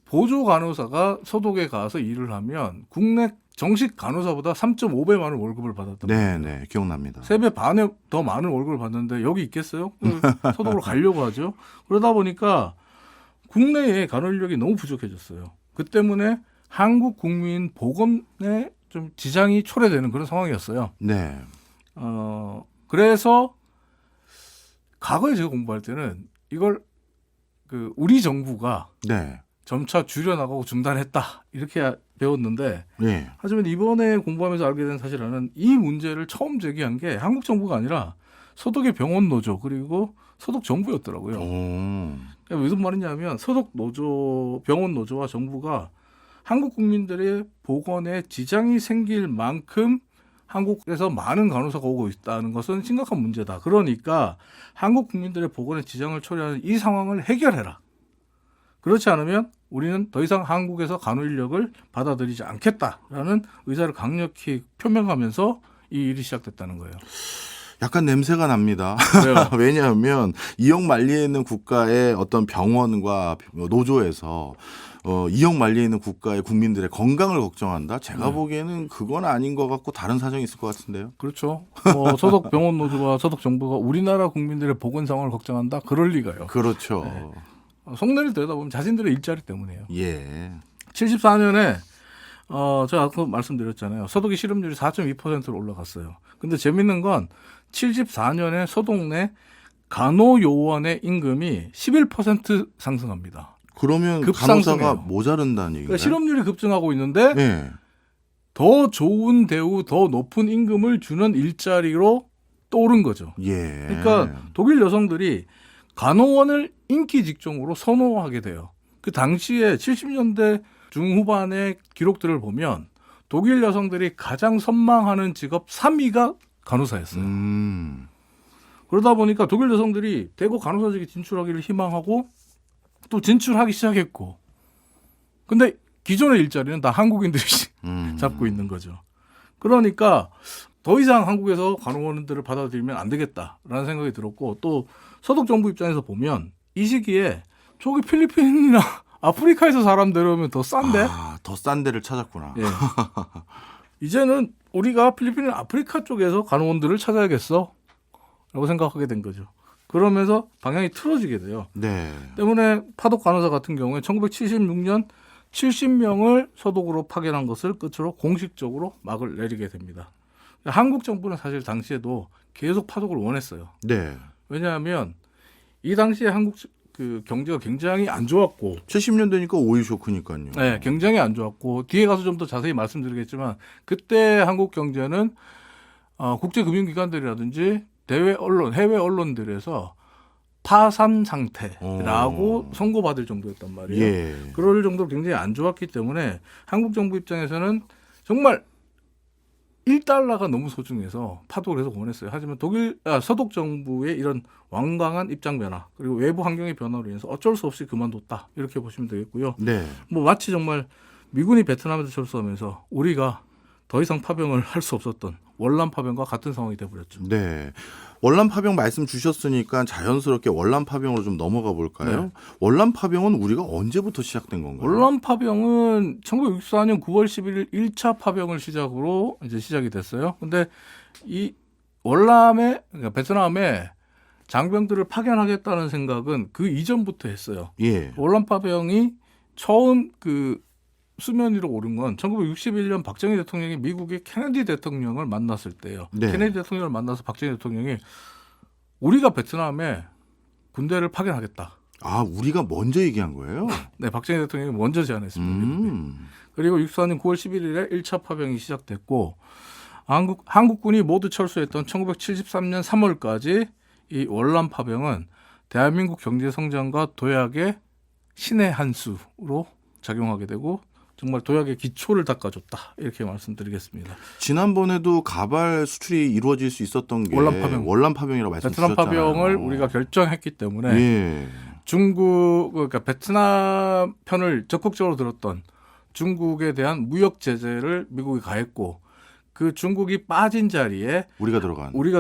보조 간호사가 소독에 가서 일을 하면 국내 정식 간호사보다 3.5배 많은 월급을 받았단 말이에요. 네, 기억납니다. 3배 반에 더 많은 월급을 받는데 여기 있겠어요? 소독으로 가려고 하죠. 그러다 보니까 국내에 간호 인력이 너무 부족해졌어요. 그 때문에 한국 국민 보건에 좀 지장이 초래되는 그런 상황이었어요. 네. 그래서 과거에 제가 공부할 때는 이걸 우리 정부가 네. 점차 줄여나가고 중단했다 이렇게 배웠는데 예. 하지만 이번에 공부하면서 알게 된 사실은 이 문제를 처음 제기한 게 한국 정부가 아니라 소독의 병원 노조 그리고 소독 정부였더라고요. 그러니까 무슨 말이냐면 소독 노조, 병원 노조와 정부가 한국 국민들의 보건에 지장이 생길 만큼 한국에서 많은 간호사가 오고 있다는 것은 심각한 문제다. 그러니까 한국 국민들의 보건에 지장을 초래하는 이 상황을 해결해라. 그렇지 않으면 우리는 더 이상 한국에서 간호 인력을 받아들이지 않겠다라는 의사를 강력히 표명하면서 이 일이 시작됐다는 거예요. 약간 냄새가 납니다. 왜요? 왜냐하면 이역 만리에 있는 국가의 어떤 병원과 노조에서 이역 만리에 있는 국가의 국민들의 건강을 걱정한다. 제가 보기에는 그건 아닌 것 같고 다른 사정이 있을 것 같은데요. 그렇죠. 소독 병원 노조와 소독 정부가 우리나라 국민들의 보건 상황을 걱정한다. 그럴 리가요. 그렇죠. 네. 속내를 들여다보면 자신들의 일자리 때문이에요. 예. 74년에 제가 아까 말씀드렸잖아요. 소독의 실업률이 4.2%로 올라갔어요. 근데 재밌는 건 74년에 소독 내 간호요원의 임금이 11% 상승합니다. 그러면 급상승해요. 간호사가 모자른다는 얘기인가요? 그러니까 실업률이 급증하고 있는데 네. 더 좋은 대우, 더 높은 임금을 주는 일자리로 떠오른 거죠. 예. 그러니까 독일 여성들이 간호원을 인기 직종으로 선호하게 돼요. 그 당시에 70년대 중후반의 기록들을 보면 독일 여성들이 가장 선망하는 직업 3위가 간호사였어요. 그러다 보니까 독일 여성들이 대거 간호사직에 진출하기를 희망하고 또 진출하기 시작했고, 근데 기존의 일자리는 다 한국인들이 잡고 있는 거죠. 그러니까 더 이상 한국에서 간호원들을 받아들이면 안 되겠다라는 생각이 들었고, 또 서독 정부 입장에서 보면 이 시기에 저기 필리핀이나 아프리카에서 사람 데려오면 더 싼데? 더 싼 데를 찾았구나. 예. 이제는 우리가 필리핀이나 아프리카 쪽에서 간호원들을 찾아야겠어 라고 생각하게 된 거죠. 그러면서 방향이 틀어지게 돼요. 네. 때문에 파독 간호사 같은 경우에 1976년 70명을 서독으로 파견한 것을 끝으로 공식적으로 막을 내리게 됩니다. 한국 정부는 사실 당시에도 계속 파독을 원했어요. 네. 왜냐하면 이 당시에 한국 그 경제가 굉장히 안 좋았고, 70년대니까 오일 쇼크니까요. 네, 굉장히 안 좋았고, 뒤에 가서 좀 더 자세히 말씀드리겠지만 그때 한국 경제는 국제금융기관들이라든지 해외 언론들에서 파산 상태라고 선고받을 정도였단 말이에요. 예. 그럴 정도로 굉장히 안 좋았기 때문에 한국 정부 입장에서는 정말 1달러가 너무 소중해서 파독을 해서 원했어요. 하지만 서독 정부의 이런 완강한 입장 변화, 그리고 외부 환경의 변화로 인해서 어쩔 수 없이 그만뒀다, 이렇게 보시면 되겠고요. 네. 뭐 마치 정말 미군이 베트남에서 철수하면서 우리가 더 이상 파병을 할 수 없었던 월남 파병과 같은 상황이 돼버렸죠. 네. 월남 파병 말씀 주셨으니까 자연스럽게 월남 파병으로 좀 넘어가 볼까요? 네. 월남 파병은 우리가 언제부터 시작된 건가요? 월남 파병은 1964년 9월 11일 1차 파병을 시작으로 이제 시작이 됐어요. 근데 이 월남에, 그러니까 베트남에 장병들을 파견하겠다는 생각은 그 이전부터 했어요. 예. 월남 파병이 처음 그 수면 위로 오른 건 1961년 박정희 대통령이 미국의 케네디 대통령을 만났을 때예요. 네. 케네디 대통령을 만나서 박정희 대통령이 우리가 베트남에 군대를 파견하겠다. 우리가 먼저 얘기한 거예요? 네, 박정희 대통령이 먼저 제안했습니다. 미국에. 그리고 64년 9월 11일에 1차 파병이 시작됐고, 한국군이 모두 철수했던 1973년 3월까지 이 월남 파병은 대한민국 경제 성장과 도약의 신의 한 수로 작용하게 되고, 정말 도약의 기초를 닦아줬다, 이렇게 말씀드리겠습니다. 지난번에도 가발 수출이 이루어질 수 있었던 게 월남 파병이라고 말씀 베트남 주셨잖아요. 파병을 우리가 결정했기 때문에 예. 그러니까 베트남 편을 적극적으로 들었던 중국에 대한 무역 제재를 미국이 가했고, 그 중국이 빠진 자리에 우리가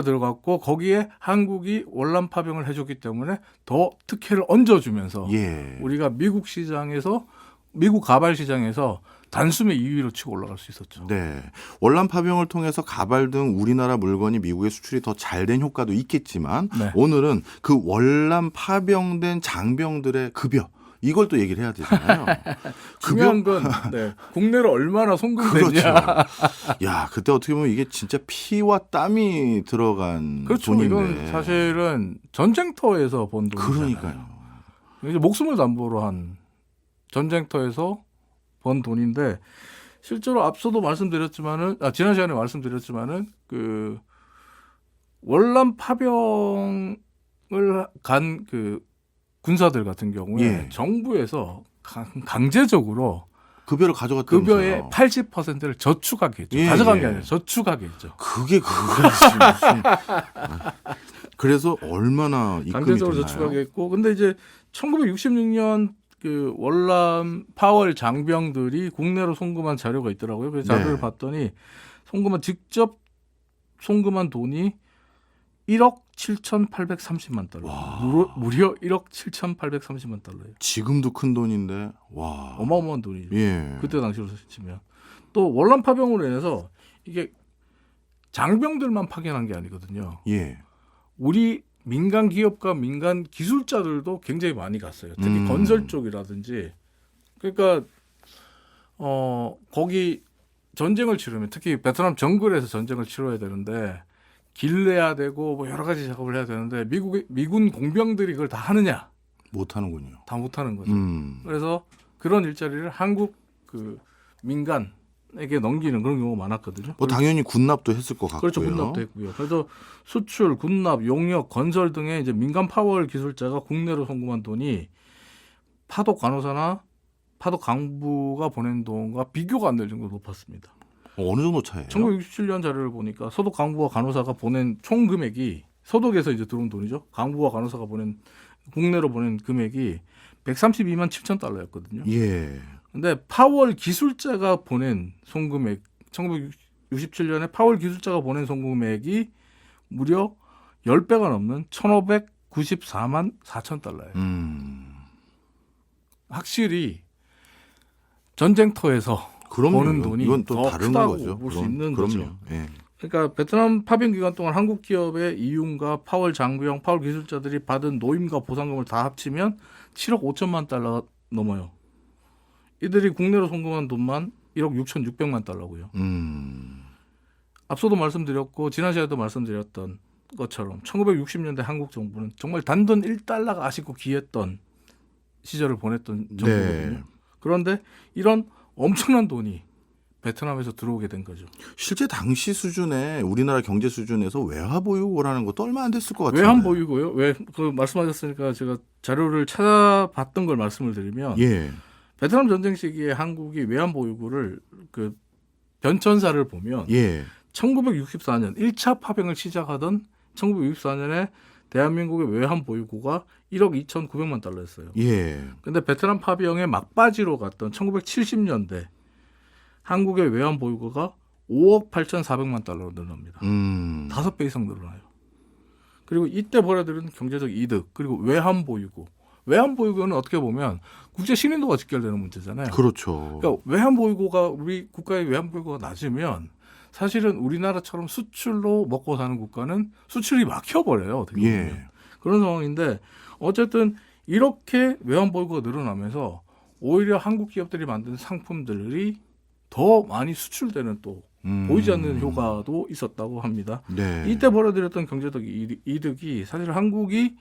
들어갔고, 거기에 한국이 월남 파병을 해줬기 때문에 더 특혜를 얹어주면서 예. 우리가 미국 가발 시장에서 단숨에 2위로 치고 올라갈 수 있었죠. 네. 월남 파병을 통해서 가발 등 우리나라 물건이 미국에 수출이 더 잘 된 효과도 있겠지만, 네. 오늘은 그 월남 파병된 장병들의 급여, 이걸 또 얘기를 해야 되잖아요. 중요한 건 국내로 얼마나 송금됐냐. 그렇죠. 야, 그때 어떻게 보면 이게 진짜 피와 땀이 들어간 그렇죠. 돈인데. 이건 사실은 전쟁터에서 번 돈이잖아요. 그러니까요. 이제 목숨을 담보로 한 전쟁터에서 번 돈인데, 실제로 앞서도 지난 시간에 말씀드렸지만은 그 월남 파병을 간 그 군사들 같은 경우에 예. 정부에서 강제적으로 급여를 가져갔다면서요. 급여의 80%를 저축하게 했죠. 예, 가져간 예. 게 아니라 저축하게 했죠. 그게 무슨 그래서 얼마나 입금이 강제적으로 됐나요? 저축하게 했고, 근데 이제 1966년 그 월남 파월 장병들이 국내로 송금한 자료가 있더라고요. 그래서 자료를 네. 봤더니 직접 송금한 돈이 1억 7,830만 달러. 무려 1억 7,830만 달러예요. 지금도 큰 돈인데, 와. 어마어마한 돈이죠. 예. 그때 당시로 치면. 또 월남 파병으로 인해서 이게 장병들만 파견한 게 아니거든요. 예. 우리 민간 기업과 민간 기술자들도 굉장히 많이 갔어요. 특히 건설 쪽이라든지. 그러니까 거기 전쟁을 치르면, 특히 베트남 정글에서 전쟁을 치러야 되는데 길 내야 되고 뭐 여러 가지 작업을 해야 되는데 미군 공병들이 그걸 다 하느냐? 못 하는군요. 다 못 하는 거죠. 그래서 그런 일자리를 한국 그 민간에게 넘기는 그런 경우가 많았거든요. 뭐 당연히 군납도 했을 것 같고요. 그렇죠. 군납도 했고요. 그래서 수출, 군납, 용역, 건설 등의 이제 민간 파월 기술자가 국내로 송금한 돈이 파독 간호사나 파독 강부가 보낸 돈과 비교가 안 될 정도로 높았습니다. 어느 정도 차이예요? 1967년 자료를 보니까 서독 강부와 간호사가 보낸 총 금액이 서독에서 이제 들어온 돈이죠. 강부와 간호사가 국내로 보낸 금액이 132만 7천 달러였거든요. 예. 근데 파월 기술자가 보낸 송금액 1967년에 파월 기술자가 보낸 송금액이 무려 10배가 넘는 1,594만 4천 달러예요. 확실히 전쟁터에서 그럼요. 버는 돈이 이건 또 더 다른 크다고 거죠. 볼 수 있는 거죠. 예. 그러니까 베트남 파병 기간 동안 한국 기업의 이윤과 파월 장교형, 파월 기술자들이 받은 노임과 보상금을 다 합치면 7억 5천만 달러가 넘어요. 이들이 국내로 송금한 돈만 1억 6,600만 달러고요. 앞서도 말씀드렸고 지난 시간에도 말씀드렸던 것처럼 1960년대 한국 정부는 정말 단돈 1달러가 아쉽고 귀했던 시절을 보냈던 정부거든요. 네. 그런데 이런 엄청난 돈이 베트남에서 들어오게 된 거죠. 실제 당시 수준에 우리나라 경제 수준에서 외화 보유고를 하는 것도 얼마 안 됐을 것 같아요. 외환 보유고요? 말씀하셨으니까 제가 자료를 찾아봤던 걸 말씀을 드리면 예. 베트남 전쟁 시기에 한국이 외환 보유고를 그 변천사를 보면 예. 1964년 1차 파병을 시작하던 1964년에 대한민국의 외환 보유고가 1억 2,900만 달러였어요. 예. 근데 베트남 파병의 막바지로 갔던 1970년대 한국의 외환 보유고가 5억 8,400만 달러로 늘어납니다. 5배 이상 늘어나요. 그리고 이때 벌어들인 경제적 이득, 그리고 외환 보유고. 외환 보유고는 어떻게 보면 국제 신인도가 직결되는 문제잖아요. 그렇죠. 그러니까 외환 보유고가 우리 국가의 외환 보유고가 낮으면 사실은 우리나라처럼 수출로 먹고 사는 국가는 수출이 막혀버려요. 어떻게 보면. 예. 그런 상황인데 어쨌든 이렇게 외환 보유고가 늘어나면서 오히려 한국 기업들이 만든 상품들이 더 많이 수출되는 또 보이지 않는 효과도 있었다고 합니다. 네. 이때 벌어들였던 경제적 이득이 사실 한국이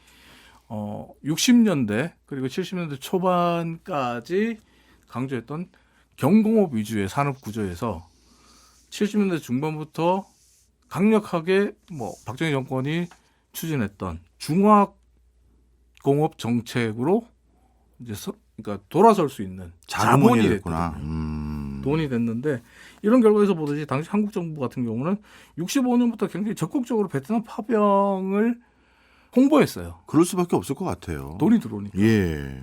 60년대 그리고 70년대 초반까지 강조했던 경공업 위주의 산업 구조에서 70년대 중반부터 강력하게 박정희 정권이 추진했던 중화공업 정책으로 이제 그러니까 돌아설 수 있는 자본이 됐구나. 돈이 됐는데 이런 결과에서 보듯이 당시 한국 정부 같은 경우는 65년부터 굉장히 적극적으로 베트남 파병을 홍보했어요. 그럴 수밖에 없을 것 같아요. 돈이 들어오니까. 예.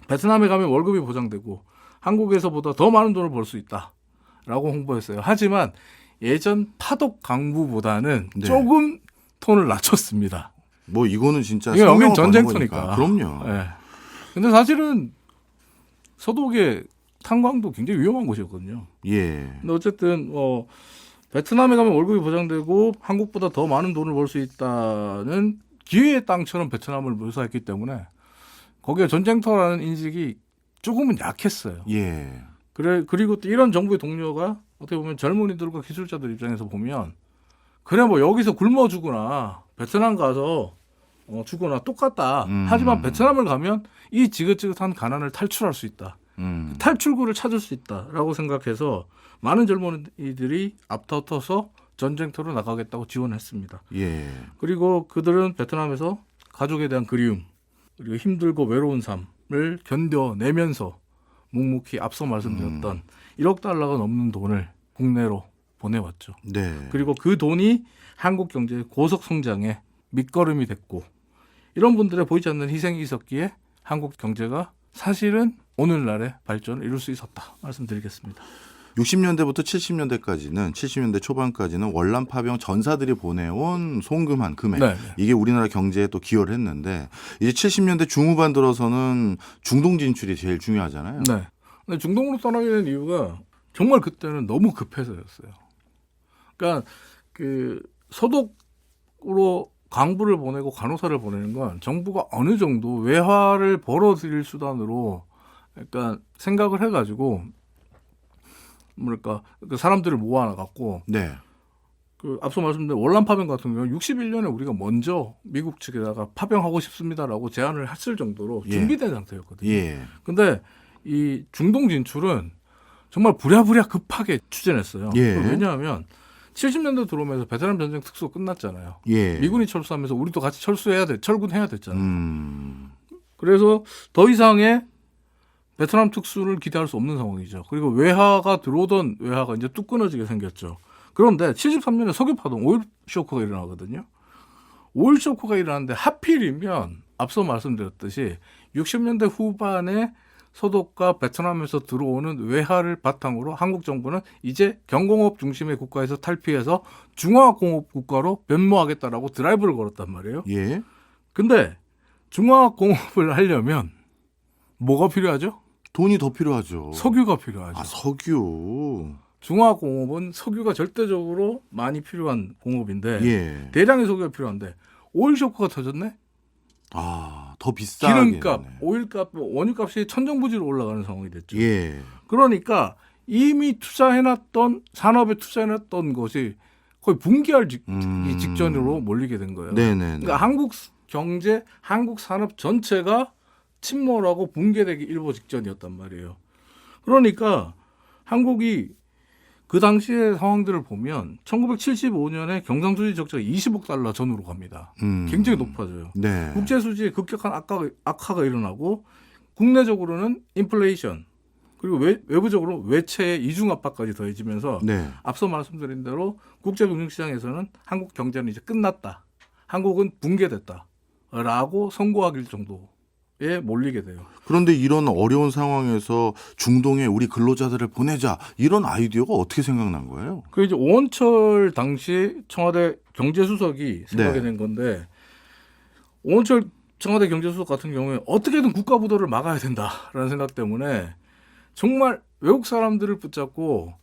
베트남에 가면 월급이 보장되고 한국에서보다 더 많은 돈을 벌 수 있다라고 홍보했어요. 하지만 예전 파독 강부보다는 네. 조금 톤을 낮췄습니다. 뭐 이거는 진짜 이게 여긴 생명을 거는 전쟁터니까. 거니까. 그럼요. 예. 근데 사실은 서독의 탄광도 굉장히 위험한 곳이었거든요. 예. 근데 어쨌든 베트남에 가면 월급이 보장되고 한국보다 더 많은 돈을 벌 수 있다는 기회의 땅처럼 베트남을 묘사했기 때문에 거기에 전쟁터라는 인식이 조금은 약했어요. 예. 그리고 또 이런 정부의 동료가 어떻게 보면 젊은이들과 기술자들 입장에서 보면 그래 뭐 여기서 굶어 죽거나 베트남 가서 죽거나 똑같다. 하지만 베트남을 가면 이 지긋지긋한 가난을 탈출할 수 있다. 탈출구를 찾을 수 있다라고 생각해서 많은 젊은이들이 앞다퉈서 전쟁터로 나가겠다고 지원했습니다. 예. 그리고 그들은 베트남에서 가족에 대한 그리움 그리고 힘들고 외로운 삶을 견뎌내면서 묵묵히 앞서 말씀드렸던 1억 달러가 넘는 돈을 국내로 보내왔죠. 네. 그리고 그 돈이 한국 경제의 고속 성장의 밑거름이 됐고 이런 분들의 보이지 않는 희생이 있었기에 한국 경제가 사실은 오늘날의 발전을 이룰 수 있었다 말씀드리겠습니다. 60년대부터 70년대까지는 70년대 초반까지는 월남 파병 전사들이 보내온 송금한 금액 네. 이게 우리나라 경제에 또 기여를 했는데 이제 70년대 중후반 들어서는 중동 진출이 제일 중요하잖아요. 네. 근데 중동으로 떠나게 된 이유가 정말 그때는 너무 급해서였어요. 그러니까 그 서독으로 강부를 보내고 간호사를 보내는 건 정부가 어느 정도 외화를 벌어들일 수단으로 약간 생각을 해가지고 그 사람들을 모아놔갖고 네. 그 앞서 말씀드린 월남 파병 같은 경우는 61년에 우리가 먼저 미국 측에다가 파병하고 싶습니다라고 제안을 했을 정도로 예. 준비된 상태였거든요. 예. 근데 이 중동 진출은 정말 부랴부랴 급하게 추진했어요. 예. 왜냐하면 70년대 들어오면서 베트남 전쟁 특수가 끝났잖아요. 예. 미군이 철수하면서 우리도 같이 철군해야 됐잖아요. 그래서 더 이상의 베트남 특수를 기대할 수 없는 상황이죠. 그리고 외화가 들어오던 외화가 이제 뚝 끊어지게 생겼죠. 그런데 73년에 석유파동 오일 쇼크가 일어나거든요. 오일 쇼크가 일어났는데 하필이면 앞서 말씀드렸듯이 60년대 후반에 소독과 베트남에서 들어오는 외화를 바탕으로 한국 정부는 이제 경공업 중심의 국가에서 탈피해서 중화공업 국가로 변모하겠다라고 드라이브를 걸었단 말이에요. 예. 근데 중화공업을 하려면 뭐가 필요하죠? 돈이 더 필요하죠. 석유가 필요하죠. 아, 석유. 중화공업은 석유가 절대적으로 많이 필요한 공업인데 예. 대량의 석유가 필요한데 오일 쇼크가 터졌네. 아, 더 비싸게. 기름값, 오일값, 원유값이 천정부지로 올라가는 상황이 됐죠. 예. 그러니까 이미 투자해놨던 산업에 투자해놨던 것이 거의 붕괴할 이 직전으로 몰리게 된 거예요. 네네. 그러니까 한국 경제, 한국 산업 전체가 침몰하고 붕괴되기 일보 직전이었단 말이에요. 그러니까 한국이 그 당시의 상황들을 보면 1975년에 경상수지 적자가 20억 달러 전후로 갑니다. 굉장히 높아져요. 네. 국제수지에 급격한 악화가 일어나고 국내적으로는 인플레이션 그리고 외부적으로 외채의 이중 압박까지 더해지면서 네. 앞서 말씀드린 대로 국제금융시장에서는 한국 경제는 이제 끝났다. 한국은 붕괴됐다라고 선고하길 정도에 몰리게 돼요. 그런데 이런 어려운 상황에서 중동에 우리 근로자들을 보내자 이런 아이디어가 어떻게 생각난 거예요? 그 이제 오원철 당시 청와대 경제수석이 생각해낸 네. 건데 오원철 청와대 경제수석 같은 경우에 어떻게든 국가 부도를 막아야 된다라는 생각 때문에 정말 외국 사람들을 붙잡고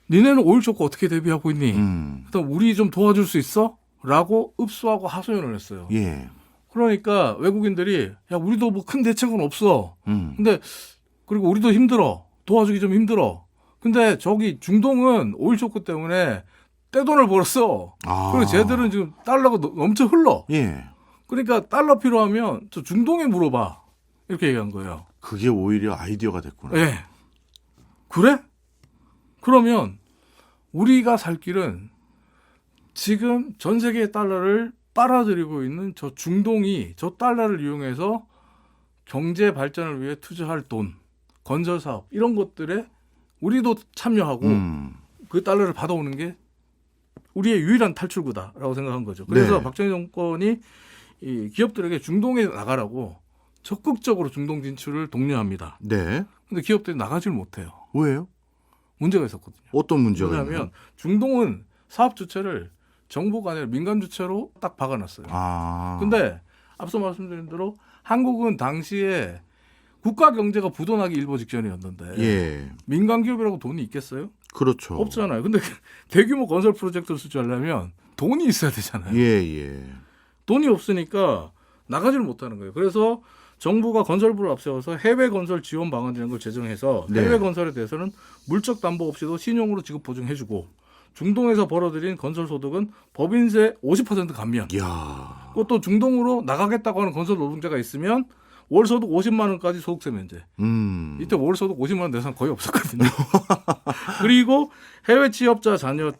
니네는 오일 쇼크 어떻게 대비하고 있니? 그다음 우리 좀 도와줄 수 있어? 라고 읍수하고 하소연을 했어요. 예. 그러니까 외국인들이 야 우리도 뭐 큰 대책은 없어. 근데 그리고 우리도 힘들어. 도와주기 좀 힘들어. 근데 저기 중동은 오일 쇼크 때문에 떼돈을 벌었어. 아. 그리고 쟤들은 지금 달러가 넘쳐 흘러. 예. 그러니까 달러 필요하면 저 중동에 물어봐. 이렇게 얘기한 거예요. 그게 오히려 아이디어가 됐구나. 예. 그래? 그러면 우리가 살 길은 지금 전 세계의 달러를 빨아들이고 있는 저 중동이 저 달러를 이용해서 경제 발전을 위해 투자할 돈, 건설 사업 이런 것들에 우리도 참여하고 그 달러를 받아오는 게 우리의 유일한 탈출구다라고 생각한 거죠. 그래서 네. 박정희 정권이 이 기업들에게 중동에 나가라고 적극적으로 중동 진출을 독려합니다. 네. 근데 기업들이 나가질 못해요. 왜요? 문제가 있었거든요. 어떤 문제가 왜냐하면 있나요? 중동은 사업 주체를 정부가 아니라 민간 주체로 딱 박아놨어요. 아. 근데 앞서 말씀드린 대로 한국은 당시에 국가 경제가 부도나기 일보 직전이었는데 예. 민간 기업이라고 돈이 있겠어요? 그렇죠. 없잖아요. 근데 대규모 건설 프로젝트를 수주하려면 돈이 있어야 되잖아요. 예, 예. 돈이 없으니까 나가지를 못하는 거예요. 그래서 정부가 건설부를 앞세워서 해외 건설 지원 방안이라는 걸 제정해서 네. 해외 건설에 대해서는 물적 담보 없이도 신용으로 지급 보증해주고 중동에서 벌어들인 건설 소득은 법인세 50% 감면. 이야. 그것도 중동으로 나가겠다고 하는 건설 노동자가 있으면 월 소득 50만 원까지 소득세 면제. 이때 월 소득 50만 원 내산 거의 없었거든요. 그리고 해외 취업자 자녀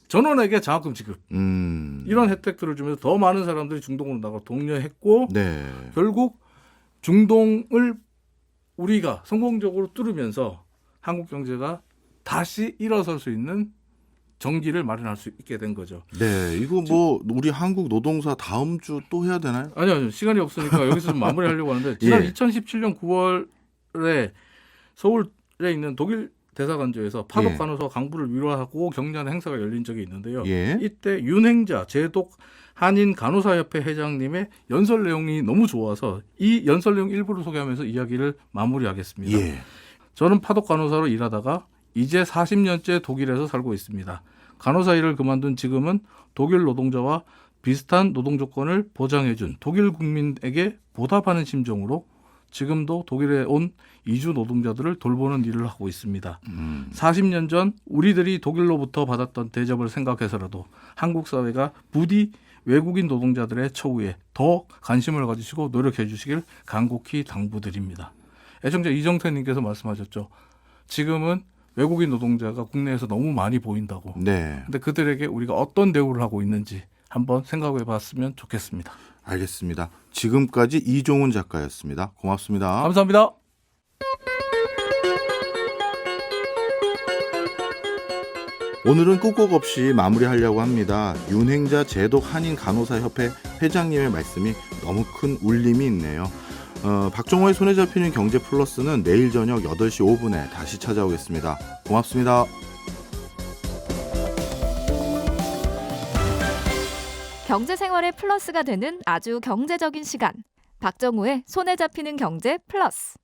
전원에게 장학금 지급. 이런 혜택들을 주면서 더 많은 사람들이 중동으로 나가 독려했고 네. 결국 중동을 우리가 성공적으로 뚫으면서 한국 경제가 다시 일어설 수 있는 전기를 마련할 수 있게 된 거죠. 네. 이거 뭐 우리 한국 노동사 다음 주 또 해야 되나요? 아니요. 시간이 없으니까 여기서 좀 마무리하려고 하는데 지난 예. 2017년 9월에 서울에 있는 독일 대사관조에서 파독 예. 간호사 강부를 위로하고 격려하는 행사가 열린 적이 있는데요. 예. 이때 윤행자 제독 한인 간호사협회 회장님의 연설 내용이 너무 좋아서 이 연설 내용 일부를 소개하면서 이야기를 마무리하겠습니다. 예. 저는 파독 간호사로 일하다가 이제 40년째 독일에서 살고 있습니다. 간호사 일을 그만둔 지금은 독일 노동자와 비슷한 노동 조건을 보장해준 독일 국민에게 보답하는 심정으로 지금도 독일에 온 이주 노동자들을 돌보는 일을 하고 있습니다. 40년 전 우리들이 독일로부터 받았던 대접을 생각해서라도 한국 사회가 부디 외국인 노동자들의 처우에 더 관심을 가지시고 노력해 주시길 간곡히 당부드립니다. 애청자 이정태님께서 말씀하셨죠. 지금은 외국인 노동자가 국내에서 너무 많이 보인다고. 네. 근데 그들에게 우리가 어떤 대우를 하고 있는지 한번 생각해 봤으면 좋겠습니다. 알겠습니다. 지금까지 이종훈 작가였습니다. 고맙습니다. 감사합니다. / 오늘은 꾹꾹 없이 마무리하려고 합니다. 윤행자 제독 한인 간호사협회 회장님의 말씀이 너무 큰 울림이 있네요. 박정호의 손에 잡히는 경제 플러스는 내일 저녁 8시 5분에 다시 찾아오겠습니다. 고맙습니다. 경제 생활의 플러스가 되는 아주 경제적인 시간. 박정호의 손에 잡히는 경제 플러스.